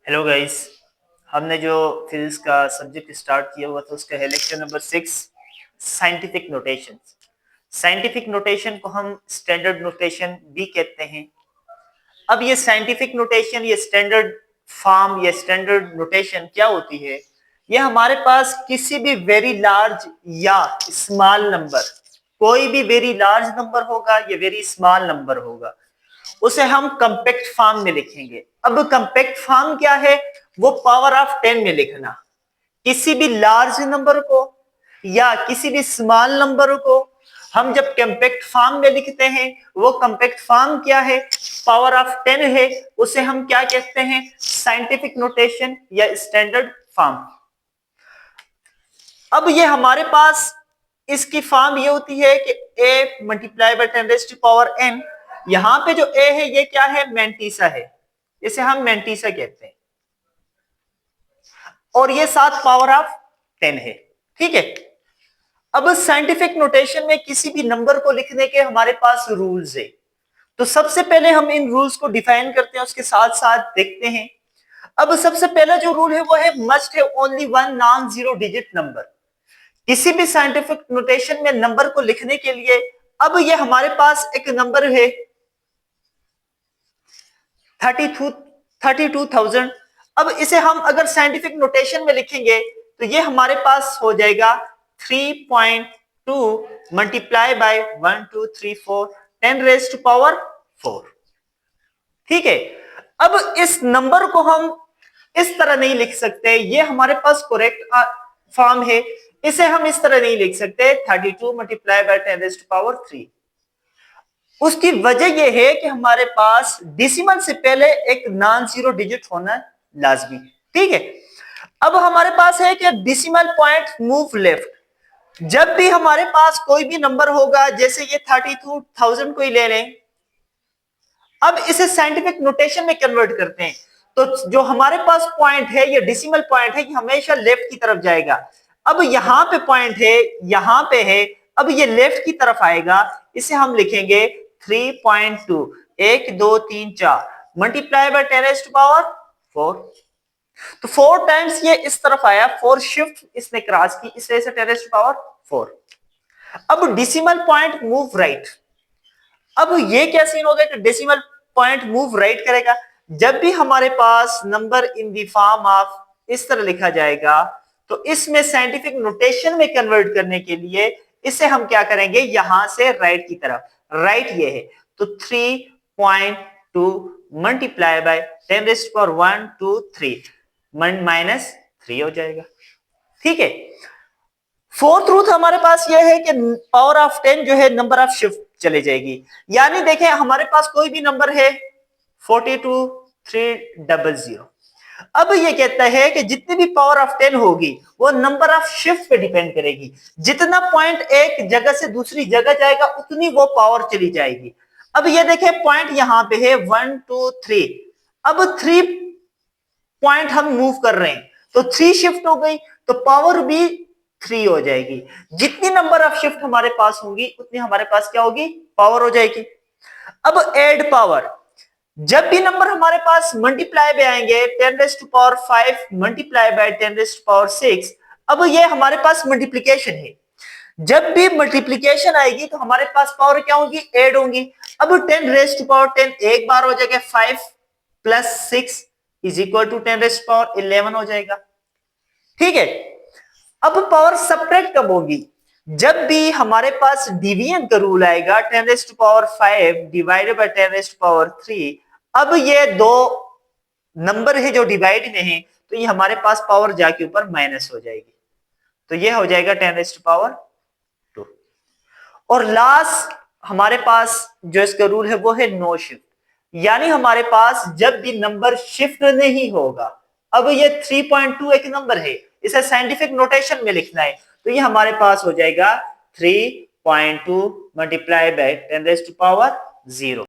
Hello guys. हमने जो physics का सब्जेक्ट स्टार्ट किया हुआ था उसका है lecture number 6, scientific notation. Scientific notation को हम स्टैंडर्ड नोटेशन भी कहते हैं। अब ये साइंटिफिक नोटेशन, ये स्टैंडर्ड फॉर्म या स्टैंडर्ड नोटेशन क्या होती है? ये हमारे पास किसी भी वेरी लार्ज या स्मॉल नंबर, कोई भी वेरी लार्ज नंबर होगा या वेरी स्मॉल नंबर होगा, उसे हम कंपैक्ट फॉर्म में लिखेंगे। अब कंपैक्ट फॉर्म क्या है? वो पावर ऑफ 10 में लिखना। किसी भी लार्ज नंबर को या किसी भी स्मॉल नंबर को हम जब कंपैक्ट फॉर्म में लिखते हैं, वो कंपैक्ट फॉर्म क्या है? पावर ऑफ 10 है। उसे हम क्या कहते हैं? साइंटिफिक नोटेशन या स्टैंडर्ड फॉर्म। अब ये हमारे पास इसकी फॉर्म ये होती है कि a multiply by 10 raise to power n। यहां पे जो a है ये क्या है? मैंटीसा है, इसे हम मैंटीसा कहते हैं, और ये साथ पावर ऑफ 10 है। ठीक है। अब साइंटिफिक नोटेशन में किसी भी नंबर को लिखने के हमारे पास रूल्स है। तो सबसे पहले हम इन रूल्स को डिफाइन करते हैं, उसके साथ साथ देखते हैं। अब सबसे पहला जो रूल है वो है must have only one non zero digit number. किसी भी साइंटिफिक नोटेशन में नंबर को लिखने के लिए, अब ये हमारे पास एक नंबर है 32,000। अब इसे हम अगर साइंटिफिक नोटेशन में लिखेंगे तो ये हमारे पास हो जाएगा 3.2 multiply by 1 2 3 4 10 raise to power 4। ठीक है। अब इस नंबर को हम इस तरह नहीं लिख सकते, ये हमारे पास करेक्ट फॉर्म है। इसे हम इस तरह नहीं लिख सकते 32 multiply by 10 raise to power 3। उसकी वजह यह है कि हमारे पास डेसिमल से पहले एक नॉन जीरो डिजिट होना लाजमी। ठीक है। अब हमारे पास है कि डेसिमल पॉइंट मूव लेफ्ट। जब भी हमारे पास कोई भी नंबर होगा, जैसे ये 32,000 को ही ले लें, अब इसे साइंटिफिक नोटेशन में कन्वर्ट करते हैं, तो जो हमारे पास पॉइंट है, ये डेसिमल पॉइंट है, ये हमेशा लेफ्ट की तरफ जाएगा। अब यहां पे पॉइंट है, यहां पे है, अब ये लेफ्ट की तरफ आएगा। इसे हम लिखेंगे 3.2 1 2 3 4 multiply by 10 raise to power 4। तो 4 टाइम्स ये इस तरफ आया, 4 शिफ्ट इसने क्रॉस की, इस वजह से 10 रेज़ टू पावर 4। अब डेसिमल पॉइंट मूव राइट। अब ये क्या सीन हो गया कि डेसिमल पॉइंट मूव राइट करेगा। जब भी हमारे पास number in the form of इस तरह लिखा जाएगा, तो इसमें साइंटिफिक नोटेशन में कन्वर्ट करने के लिए इसे हम क्या करेंगे? यहां से राइट की तरफ, राइट ये है, तो 3.2 multiply by 10 raise to power 1 2 3 minus 3 हो जाएगा। ठीक है। फोर्थ रूथ हमारे पास यह है कि पावर ऑफ 10 जो है नंबर ऑफ शिफ्ट चले जाएगी। यानी देखें, हमारे पास कोई भी नंबर है 42,300। अब ये कहता है कि जितनी भी पावर ऑफ 10 होगी वो नंबर ऑफ शिफ्ट पे डिपेंड करेगी। जितना पॉइंट एक जगह से दूसरी जगह जाएगा उतनी वो पावर चली जाएगी। अब ये देखें, पॉइंट यहां पे है 1 2 3। अब 3 पॉइंट हम मूव कर रहे हैं तो 3 शिफ्ट हो गई, तो पावर भी 3 हो जाएगी। जितनी नंबर ऑफ शिफ्ट हमारे पास होंगी उतनी हमारे पास क्या होगी? पावर हो जाएगी। अब एड पावर। जब भी नंबर हमारे पास मल्टीप्लाई में आएंगे, 10 raise to power 5 multiply by 10 raise to power 6। अब ये हमारे पास मल्टीप्लिकेशन है। जब भी मल्टीप्लिकेशन आएगी तो हमारे पास पावर क्या होगी? एड होंगी। अब 10 रेज़ टू पावर 10 एक बार हो जाएगा, 5 plus 6 is equal to 10 raise to power 11 हो जाएगा। ठीक है। अब पावर सब्ट्रैक्ट कब होगी? जब भी हमारे पास डिवीजन का रूल आएगा, 10 raise to power 5 divided by 10 raise to power 3। अब ये दो नंबर है जो डिवाइड में है, तो ये हमारे पास पावर जाके ऊपर माइनस हो जाएगी, तो ये हो जाएगा 10 रेज़ टू पावर 2। और लास्ट हमारे पास जो इसका रूल है वो है नो शिफ्ट। यानी हमारे पास जब भी नंबर शिफ्ट नहीं होगा, अब ये 3.2 एक नंबर है, इसे साइंटिफिक नोटेशन में लिखना है, तो ये हमारे पास हो जाएगा 3.2 multiply by 10 raise to power 0।